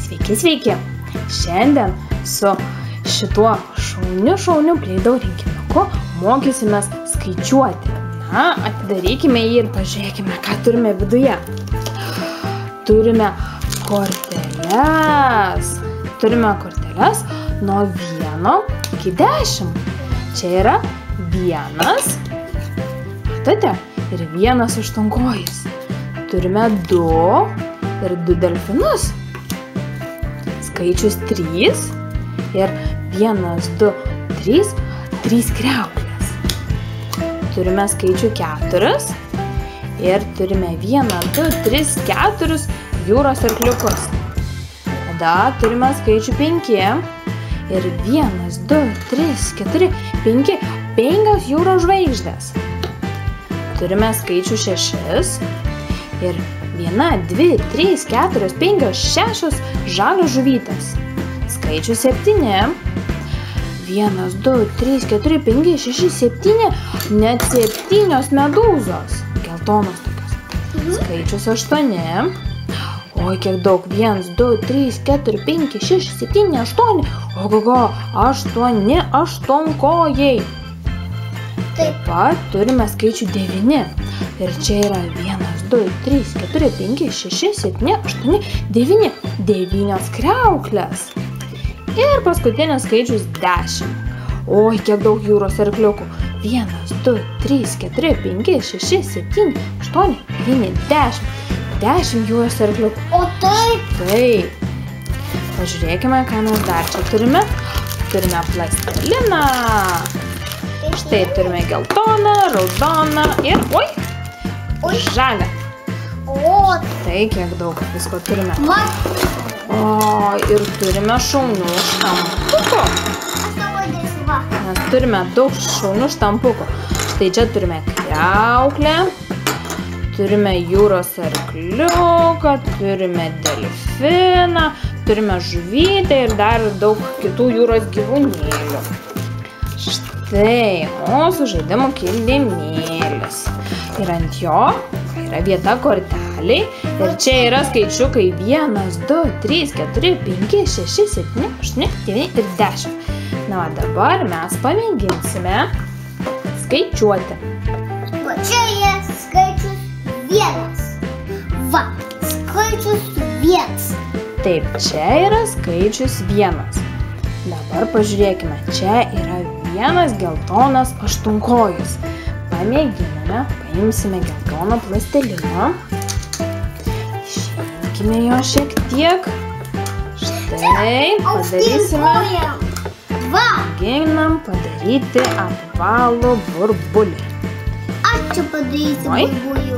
Sveiki, sveiki. Šiandien su šituo šauniu Play-Doh rinkinuku mokysimės skaičiuoti. Na, atidarykime jį ir pažiūrėkime, ką turime viduje. Turime korteles. Nuo 1 iki 10. Čia yra 1, matote, ir 1 aštuonkojis. Turime 2 ir 2 delfinus. Skaičius 3 ir 1, 2, 3, 3 kriauklės. Turime skaičių 4 ir turime 1, 2, 3, 4 jūros arkliukus. Tada turime skaičių 5 ir 1, 2, 3, 4, 5 jūros žvaigždės. Turime skaičių 6 ir 1, 2, 3, 4, 5, 6 žalios žuvytės. Skaičių 7. 1, 2, 3, 4, 5, 6, 7, net 7 medūzos. Geltonos tokios. Skaičius 8. Oi, kiek daug. 1, 2, 3, 4, 5, 6, 7, 8. Ogogo, 8 aštuonkojai. Taip pat turime skaičių 9. Ir čia yra 1, 2, 3, 4, 5, 6, 7, 8, 9. 9 kriauklės. Ir paskutinis skaičius 10. Oi, kiek daug jūros arkliukų. 1, 2, 3, 4, 5, 6, 7, 8, 9, 10. 10 jūros arkliukų. O taip? Taip. Pažiūrėkime, ką mes dar čia turime. Turime plastiliną. Štai turime geltoną, raudoną ir, žalią. O, Tai kiek daug visko turime. man. O, ir turime šaunių štampukų. Mes turime daug šaunių štampukų. Štai čia turime kriauklę, turime jūros arkliuką, turime delfiną, turime žuvytę ir dar daug kitų jūros gyvūnėlių. Štai mūsų žaidimų kilimėlis. Ir ant jo yra vieta korteliai. Ir čia yra skaičiukai 1, 2, 3, 4, 5, 6, 7, 8, 9 ir 10. Na, o dabar mes pamėginsime skaičiuoti. Va čia yra skaičius 1. Va, skaičius 1. Taip, čia yra skaičius 1. Dabar pažiūrėkime, čia yra 1 geltonas aštuonkojis. Pamėginame, paimsime geltoną plastilino. Išimkime jo šiek tiek. Štai, padarysime. Mėginam padaryti apvalų burbulį. Aš čia padarysiu burbulį.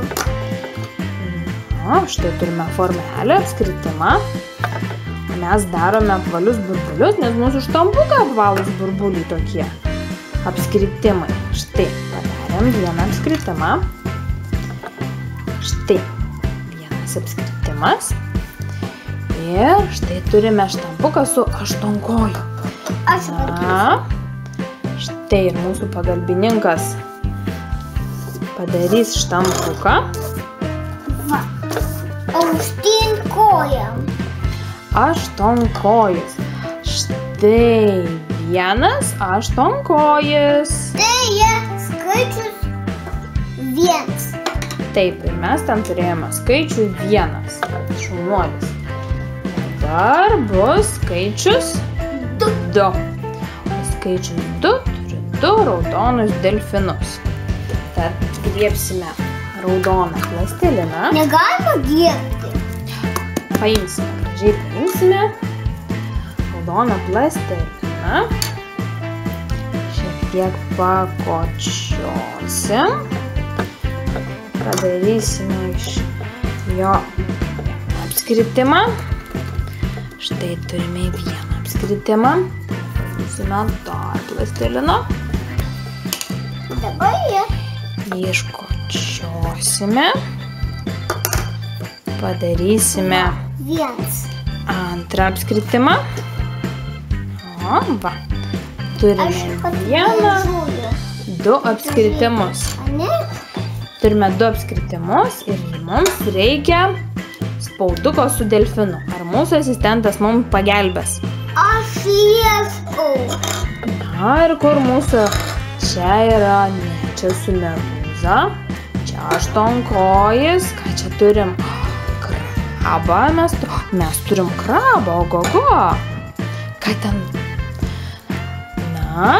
O, štai turime formelę, apskritimą. Mes darome apvalius burbulius, nes mūsų štampukai apvalūs burbuliai tokie. Apskritimai. Štai, padarėm vieną apskritimą. Štai, vienas apskritimas. Ir štai turime štampuką su aštuonkoju. Na, štai ir mūsų pagalbininkas padarys štampuką. Va, aukštyn kojam. Aštuonkojis. Štai 1 aštuonkojis. Tai yra skaičius 1. Taip, ir mes ten turėjome skaičių 1. Šaunuolis. Dabar bus skaičius 2. O skaičius 2 turi 2 raudonus delfinus. Tad griebsime raudoną plastiliną. Negalima griebti. Paimsime, gražiai paimsime raudoną plastiliną. Šiek tiek pakočiosim. Padarysime iš jo apskritimą. Štai turime vieną apskritimą. Padarysime dar plastilino. Dabar jie. Iškočiosime. Padarysime 1. antrą apskritimą. O, va. Turime 2 apskritimus. Turime 2 apskritimus ir mums reikia spauduko su delfinu. Ar mūsų asistentas mums pagelbės? Aš ieškau. Na ir kur mūsų? Čia yra, ne, čia su medūza. Čia aštuonkojis. Ką čia turim? Krabą. Mes turim krabą, ogogo. Ką ten? Na.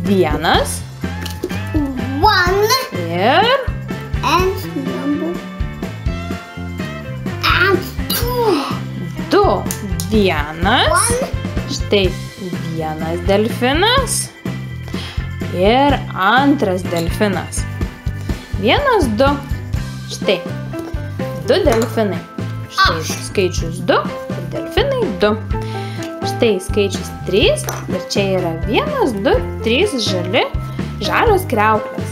Vienas. One. Ir. And number. And two. Du. Vienas. One. Štai vienas delfinas. Ir antras delfinas. Vienas, du. Štai. Du delfinai. Štai skaičius 2 ir delfinai 2. Štai skaičius 3 ir čia yra 1, 2, 3 žalios kriauklės.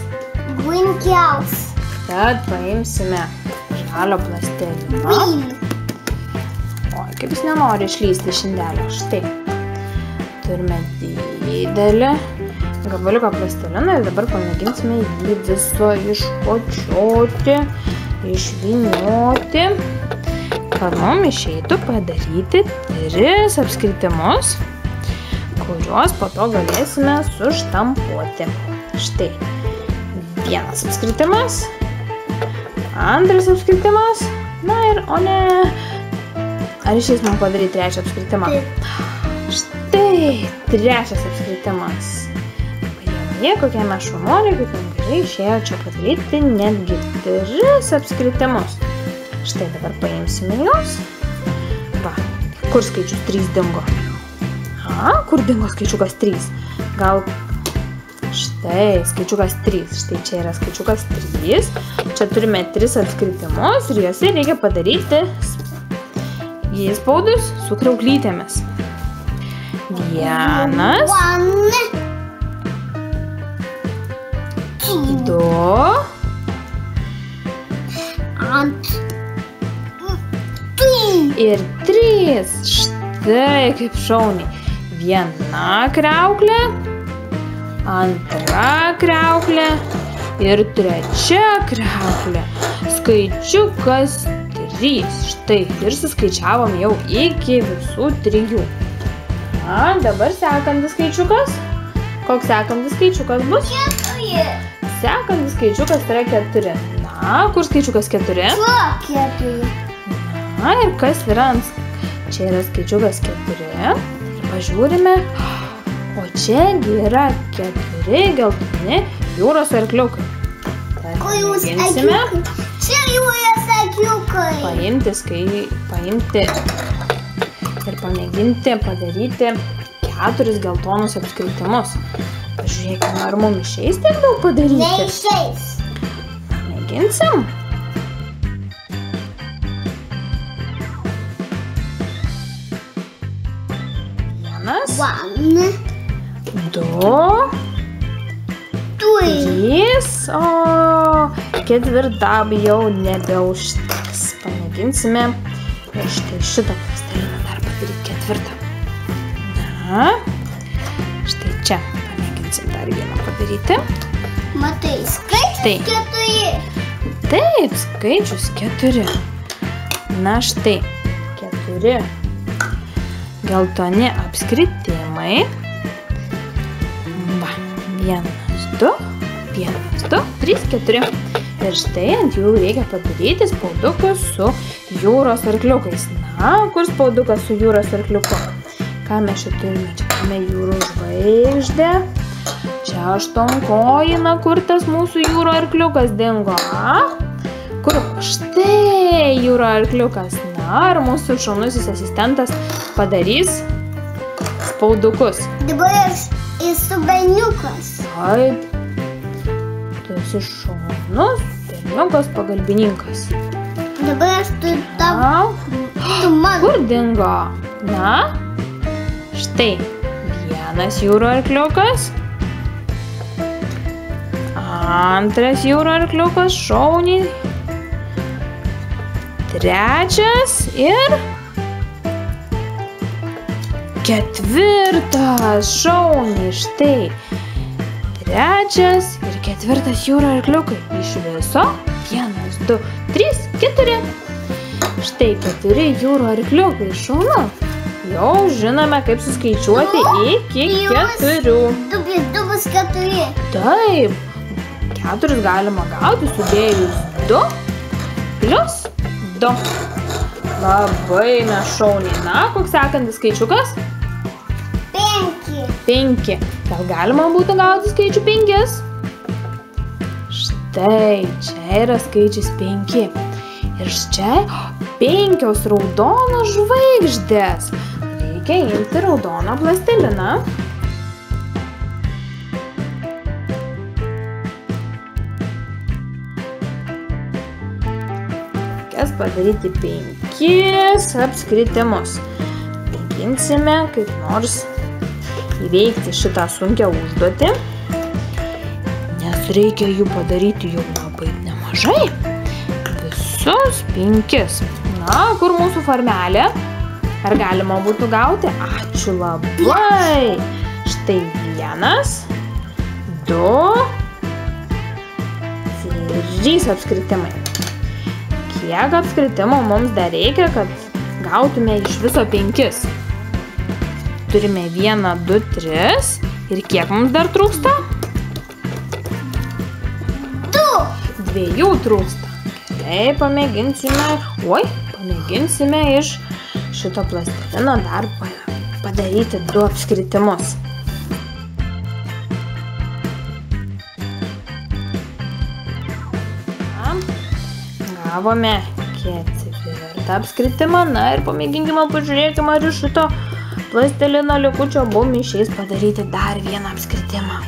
Winkiaus. Tad paimsime žalio plastelino. Win. Oi, kaip jis nenori išlysti iš indelio. Štai. Turime didelį gabaliuką plastelino ir dabar pamėginsime jį viso iškočioti, išvynioti, kad mums išeitų padaryti 3 apskritimus, kuriuos po to galėsime suštampuoti. Štai. Vienas apskritimas, antras apskritimas, na ir, o ne, ar išeis man padaryti 3 apskritimą? Štai, 3 apskritimas. Pažiūrėk, kokie mes šaunuoliai, kaip mums gerai išėjo čia padaryti netgi 3 apskritimus. Štai dabar paimsime juos. Va, kur skaičius 3 dingo? Kur dingo skaičiukas 3? Gal štai skaičiukas 3. Štai čia yra skaičiukas 3. Čia turime 3 apskritimus ir juose reikia padaryti įspaudus su kriauklytėmis. Vienas. One. 2. And 3. Ir 3. Štai kaip šauniai. Viena kriauklė, antra kriauklė ir trečia kriauklė. Skaičiukas 3. Štai ir suskaičiavom jau iki visų 3. Na, dabar sekantis skaičiukas. Koks sekantis skaičiukas bus? 4. Sekantis skaičiukas yra 4. Na, kur skaičiukas 4? 4. Na, ir kas yra ant... Čia yra skaičiukas 4. Ir pažiūrime. O čiagi yra 4 geltoni jūros arkliukai. Tad mėginsime Čia jūros arkliukai. paimti ir pamėginti padaryti 4 geltonus apskritimus. Pažiūrėkime, ar mums išeis tiek daug padaryti. Neišeis. Mėginsim. Vienas, 1, 2, 3. 3. O, ketvirtam jau nebeužteks. Pamėginsime ir štai šitą plasteliną dar padaryti 4. Na, štai čia pamėginsim dar vieną padaryti. Matai, skaičius 4. Taip, skaičius 4. Na štai, 4 geltoni apskritimai. Va, 1, 2, 3, 4. Ir štai ant jų reikia padaryti spaudukus su jūros arkliukais. Na, kur spaudukas su jūros arkliuku? Ką mes čia turime? Čia turime jūrų žvaigždę. Čia aštuonkojina, kur tas mūsų jūro arkliukas dingo. Kur? Štai jūro arkliukas. Na, ar mūsų šaunusis asistentas padarys spaudukus? Dabar aš esu berniukas. Taip. Tu esi šaunus berniukas pagalbininkas. Dabar aš tu tau. Na, Tu man. kur dingo? Na, štai vienas jūro arkliukas. Antras jūro arkliukas šauniai. Trečias ir ketvirtas šauniai. Štai trečias ir ketvirtas jūro arkliukai. Iš viso 1, 2, 3, 4. Štai 4 jūrų arkliukai, šaunu. Jau žinome, kaip suskaičiuoti iki 4. 2 + 2 bus 4. Taip, 4 galima gauti sudėjus 2 + 2. Labai šauniai. Na, koks sekantis skaičiukas? 5. 5. Gal galima būtų gauti skaičių 5? Štai, čia yra skaičius 5. Ir čia 5 raudonos žvaigždės. Reikia imti raudoną plastiliną. Reikės padaryti 5 apskritimus. Mėginsime kaip nors įveikti šitą sunkią užduotį, nes reikia jų padaryti jau labai nemažai. Visus 5. Na, kur mūsų farmelė? Ar galima būtų gauti? Ačiū labai. Štai 1, 2, 3 apskritimai. Kiek apskritimo mums dar reikia, kad gautume iš viso 5? Turime 1, 2, 3. Ir kiek mums dar trūksta? 2 trūksta. Tai pamėginsime iš šito plastilino dar padaryti 2 apskritimus. Gavome 4 apskritimą. Na ir pamėginkime, pažiūrėkime, ar iš šito plastilino likučio mum išeis padaryti dar vieną apskritimą.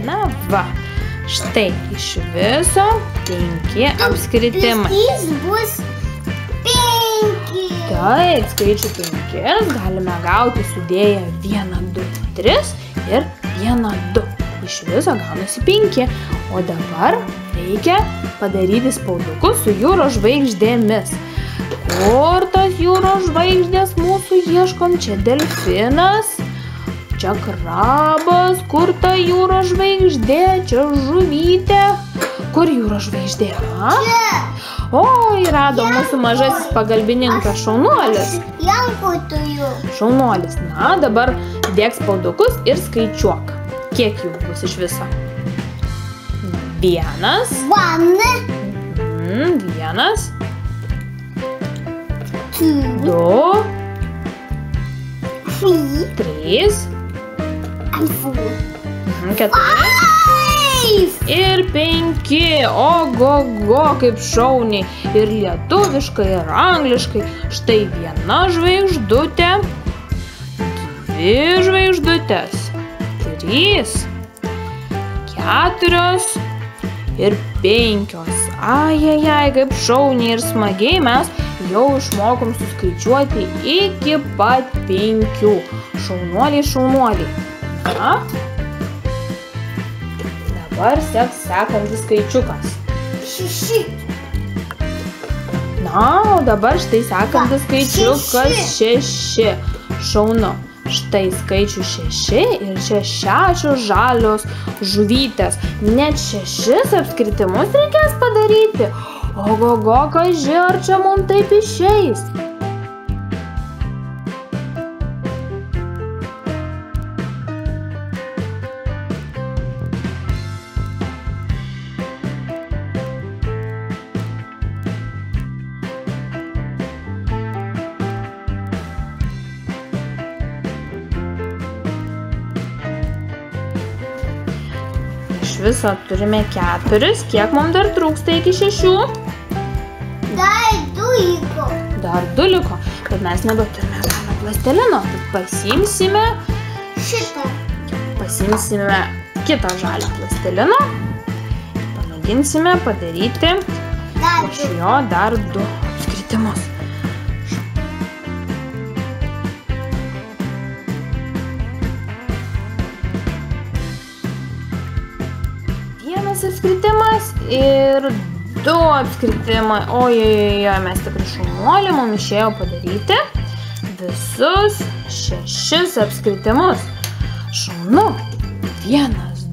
Na va, štai iš viso 5 apskritimai. Jis bus 5. Taip, skaičių 5 galime gauti sudėję 1, 2, 3 ir 1, 2. Iš viso gaunasi 5. O dabar reikia padaryti spaudukus su jūros žvaigždėmis. Kur tos jūros žvaigždės mūsų ieškom? Čia delfinas, čia krabas, kur ta jūros žvaigždė, čia žuvytė. Kur jūros žvaigždė? Oi, rado mūsų mažasis pagalbininkas šaunuolis. Šaunuolis. Na, dabar dėk spaudukus ir skaičiuok. Kiek jų bus iš viso? 1. 2. 3. 4. Ir 5. Ogogo, kaip šauniai. Ir lietuviškai, ir angliškai. Štai 1 žvaigždutė, 2 žvaigždutės, 3, 4 ir 5. Ajajai, kaip šauniai ir smagiai mes jau išmokom suskaičiuoti iki pat 5. Šaunuoliai. Na, dabar seks sekantis skaičiukas. 6. Na, o dabar štai sekantis skaičiukas 6. Šaunu. Štai skaičių 6 ir čia 6 žalios žuvytės. Net 6 apskritimus reikės padaryti. Ogogo, kaži, ar čia mums taip išeis? Iš viso turime 4. Kiek mums dar trūksta iki 6? Dar 2 liko. Bet mes nebeturime žalio plastilino. Pasiimsime kitą žalio plastilino. Pamėginsime padaryti iš jo dar 2 apskritimus. Apskritimas ir 2 apskritimai. Ojojoj, mes tikrai šaunuoliai, mums išėjo padaryti visus 6 apskritimus. Šaunu. 1,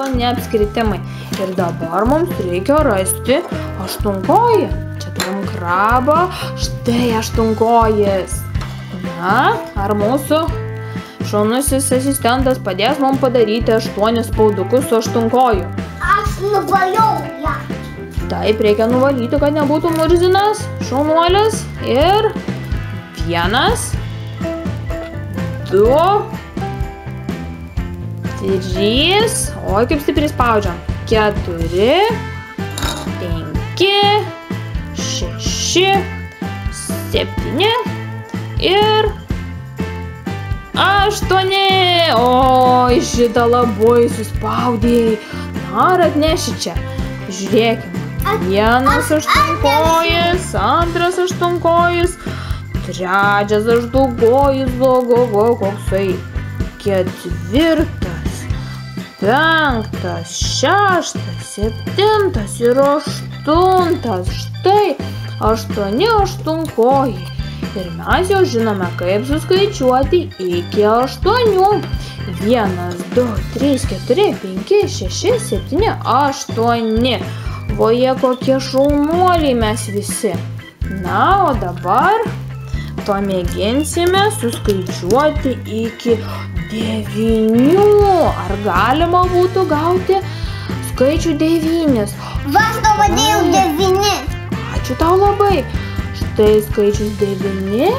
8 apskritimai. Ir dabar mums reikia rasti 8-kojį. Čia turim krabą, štai 8-kojis. Na, ar mūsų šaunusis asistentas padės mums padaryti 8 spaudukus su 8-koju? Aš nuvaliau ją. Taip, reikia nuvalyti, kad nebūtų murzinas, šaunuolis. Ir 1, 2, 3, oi kaip stipriai spaudžiam, 4, 5, 6, 7 ir 8. Oi, šitą labai suspaudėjai. Na, ar atneši čia? Žiūrėkime. 1 8-kojis, 2 8-kojis, 3 8-kojis, koksai, 4, 5, 6, 7 ir 8. Štai 8 8-kojai. Ir mes jau žinome, kaip suskaičiuoti iki 8. 1, 2, 3, 4, 5, 6, 7, 8. Voje, kokie šaunuoliai mes visi. Na, o dabar pamėginsime suskaičiuoti iki 9. Ar galima būtų gauti skaičių 9? Va, aš tau padėjau 9. Ačiū tau labai. Štai skaičius 9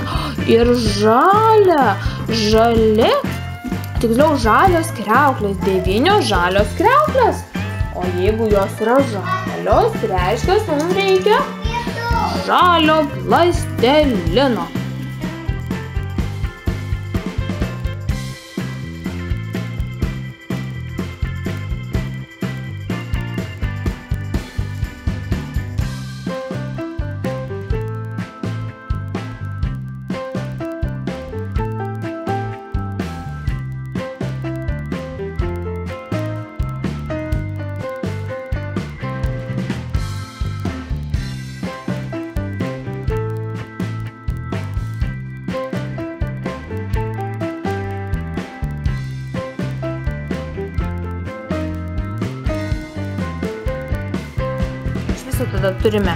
ir žalia. Tiksliau žalios kriauklės. 9 žalios kriauklės. O jeigu jos yra žalios, reiškia, mums reikia žalio plastelino. Tada turime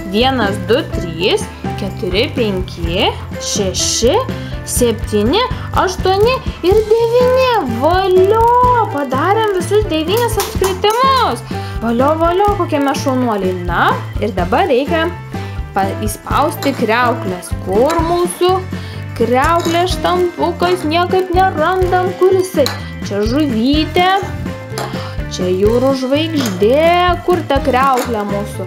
1, 2, 3, 4, 5, 6, 7, 8 ir 9. Valio! Padarėm visus 9 apskritimus. Valio, kokie mes šaunuoliai. Na, ir dabar reikia įspausti kriauklės. Kur mūsų kriauklės štampukas? Niekaip nerandam, kur jisai. Čia žuvytė. Čia jūrų žvaigždė, kur ta kriauklė mūsų.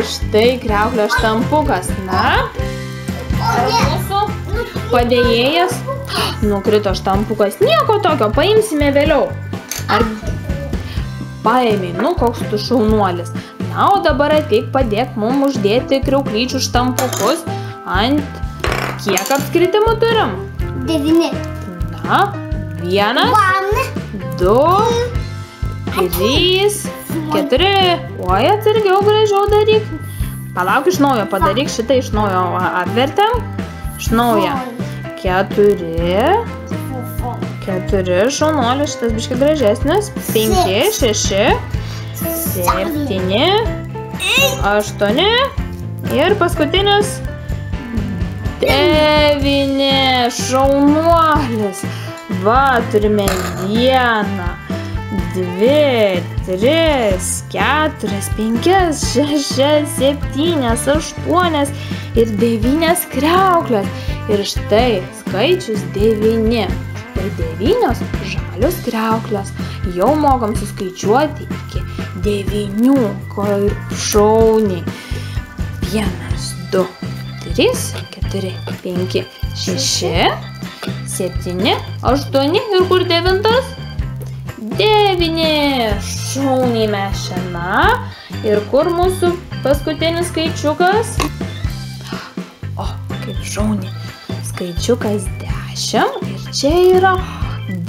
Štai kriauklė štampukas. Na, ar mūsų padėjėjas? Nukrito štampukas. Nieko tokio, paimsime vėliau. Ar paėmei, koks tu šaunuolis. Na, o dabar ateik padėk mums uždėti kriauklyčių štampukus ant kiek apskritimų turim? 9. Na, 1, 2, 3, 4. Oi, atsargiau, gražiau daryk. Palauk, iš naujo padaryk, šitą iš naujo apvertėm. Iš naujo. 4, šaunuolis, šitas biškai gražesnis. 5, 6, 7, 8 ir paskutinis 9. Šaunuolis. Va, turime 1, 2, 3, 4, 5, 6, 7, 8 ir 9 kriauklės. Ir štai skaičius 9. Ir 9 žalios kriauklės. Jau mokam suskaičiuoti iki 9. Kaip šauniai. 1, 2, 3, 4, 5, 6, 7, 8 ir kur 9? 9. Šauniai mes šiandien. Ir kur mūsų paskutinis skaičiukas? O, kaip šauniai. Skaičiukas 10 ir čia yra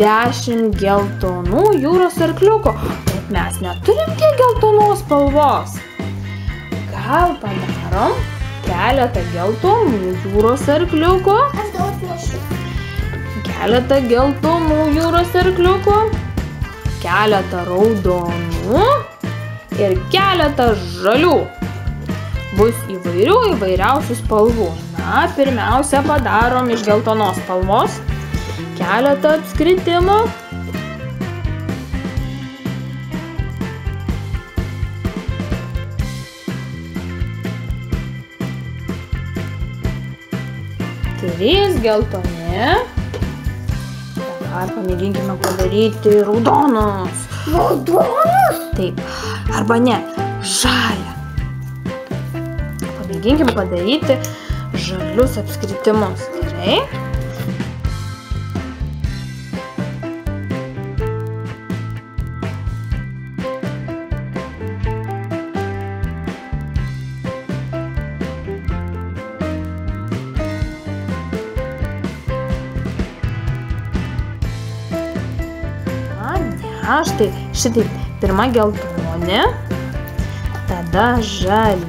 10 geltonų jūros arkliukų. Bet mes neturim tiek geltonos spalvos. Gal padarom keletą geltonų jūros arkliukų? keletą geltonų jūros arkliukų, keletą raudonų ir keletą žalių. Bus įvairiausių spalvų. Na, pirmiausia padarom iš geltonos spalvos keletą apskritimų. Trys geltoni. Dabar pamėginkime padaryti raudonus. Raudonus? Taip. Arba ne, žalią. Pamėginkime padaryti žalius apskritimus. Gerai? Štai šitaip, pirma geltoni, tada žali.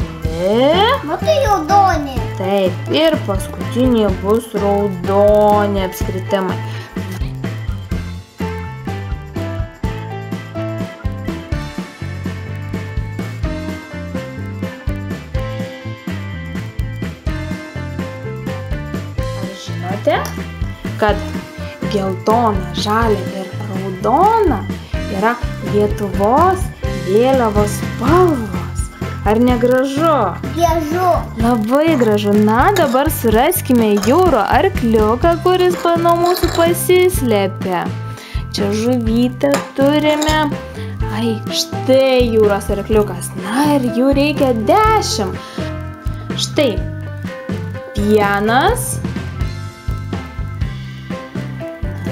Matai raudoni. Taip, ir paskutiniai bus raudoni apskritimai. Ar žinote, kad geltona, žalia ir raudona yra Lietuvos vėliavos spalvos? Ar negražu? Gražu. Labai gražu. Na, dabar suraskime jūro arkliuką, kuris nuo mūsų pasislėpė. Čia žuvytę turime. Ai, štai jūros arkliukas. Na, ir jų reikia 10. Štai. Vienas.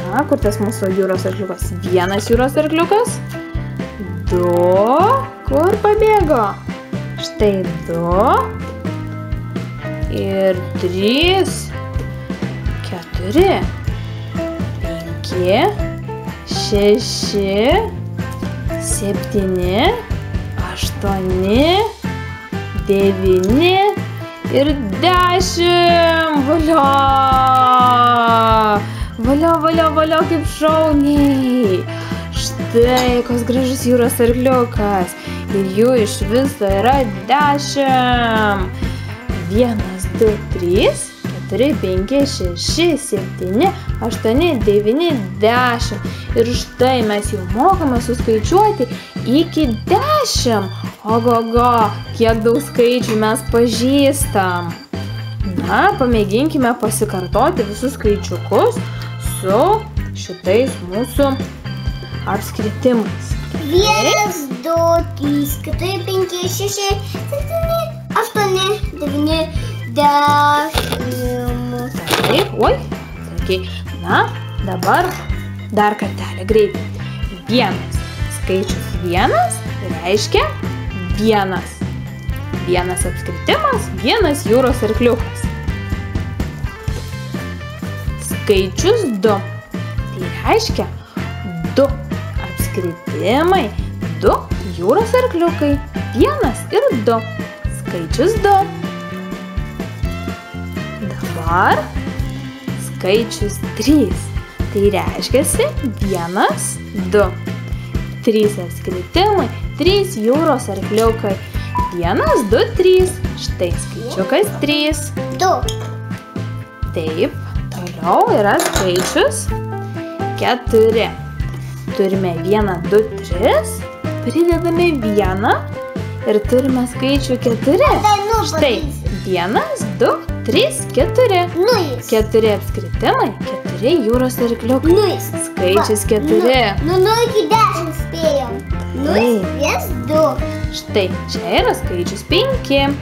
Na, kur tas mūsų jūros arkliukas? Vienas jūros arkliukas. 2. Kur pabėgo? Štai 2. Ir 3. 4. 5. 6. 7. 8. 9. Ir 10. Valio! Valio, kaip šauniai. Štai, koks gražus jūros arkliukas. Ir jų iš viso yra 10. 1, 2, 3, 4, 5, 6, 7, 8, 9, 10. Ir štai mes jau mokame suskaičiuoti iki 10. Ogogo, kiek daug skaičių mes pažįstam. Na, pamėginkime pasikartoti visus skaičiukus su šitais mūsų apskritimais. 1, 2, 3, 4, 5, 6, 7, 8, 9, 10. Taip, oi, sakai. Na, dabar dar kartelį greitai. 1. Skaičius 1 reiškia 1. Vienas apskritimas, 1 jūros arkliukas. Skaičius 2. Tai reiškia 2 apskritimai, 2 jūros arkliukai. 1 ir 2. Skaičius 2. Dabar skaičius 3. Tai reiškia 1, 2. 3 apskritimai, 3 jūros arkliukai. 1, 2, 3. Štai skaičiukas 3. 2. Taip, toliau yra skaičius 4. Turime 1, 2, 3. Pridedame 1 ir turime skaičių 4. Štai 1, 2, 3, 4. 4 apskritimai, 4 jūros arkliukai. Skaičius 4. Nu, 0 iki 10 spėjom. 0, 1, 2. Štai, čia yra skaičius 5.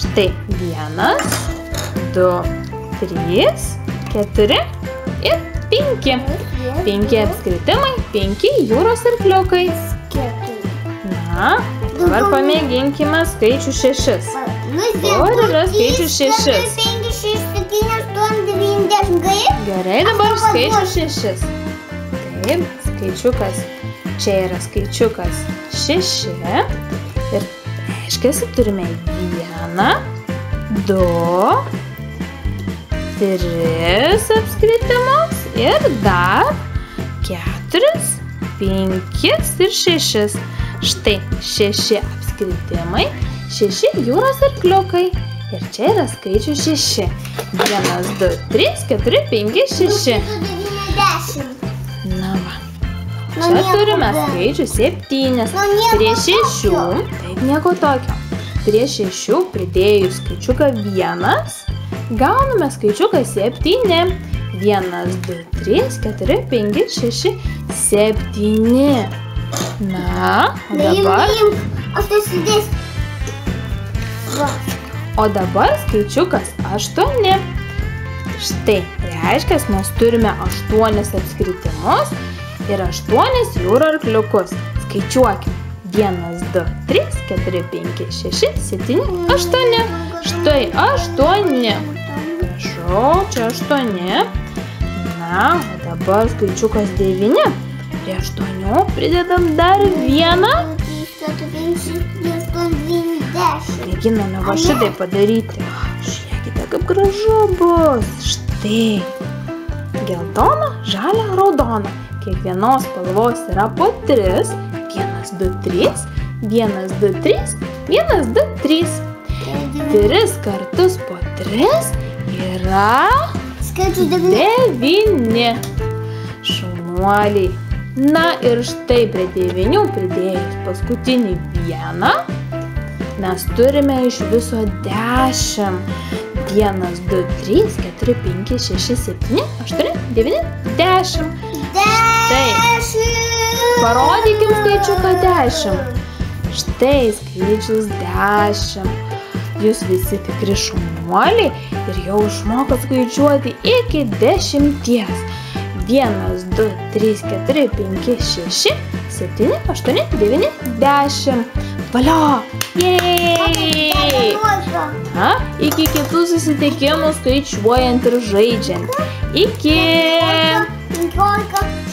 Štai 1, 2, 3, 4 ir 5. 5 apskritimai, 5 jūros arkliukai. Na, dabar pamėginkime skaičių 6. Kur yra skaičius 6? 5, 6, 7, 8, 9, 10. Gerai, dabar skaičius 6. Taip, skaičiukas. Čia yra skaičiukas 6. Ir reiškia, turime 1, 2, 3 apskritimus ir dar 4, 5 ir 6. Štai 6 apskritimai, 6 jūros arkliukai. Ir čia yra skaičius 6. 1, 2, 3, 4, 5, 6. Na va. Čia turime skaičių 7. Prie 6, taip nieko tokio. Prie 6 pridėjus skaičiuką 1, gauname skaičiuką 7. 1, 2, 3, 4, 5, 6, 7. Na, o dabar skaičiukas 8. Štai, reiškia, mes turime 8 apskritimus ir 8 jūrų arkliukus. Skaičiuokime. 1, 2, 3, 4, 5, 6, 7, 8. Štai 8. Prašau, čia 8. Na, o dabar skaičiukas 9. Prie 8 pridedam dar 1. Mėginame va šitai padaryti. Žiūrėkite, kaip gražu bus. Štai. Geltona, žalia, raudona. Kiekvienos spalvos yra po 3. 1, 2, 3. 1, 2, 3. 1, 2, 3. 3 kartus po 3 yra 9. Šaunuoliai. Na ir štai prie 9 pridėjus paskutinį 1. Mes turime iš viso 10. 1, 2, 3, 4, 5, 6, 7, 8, 9, 10. Štai. Parodykim skaičiuką 10. Štai skaičius 10. Jūs visi tikri šaunuoliai ir jau išmokot skaičiuoti iki 10. 1, 2, 3, 4, 5, 6, 7, 8, 9, 10. Valio! Jej! Na, iki kitų susitikimų skaičiuojant ir žaidžiant. Iki!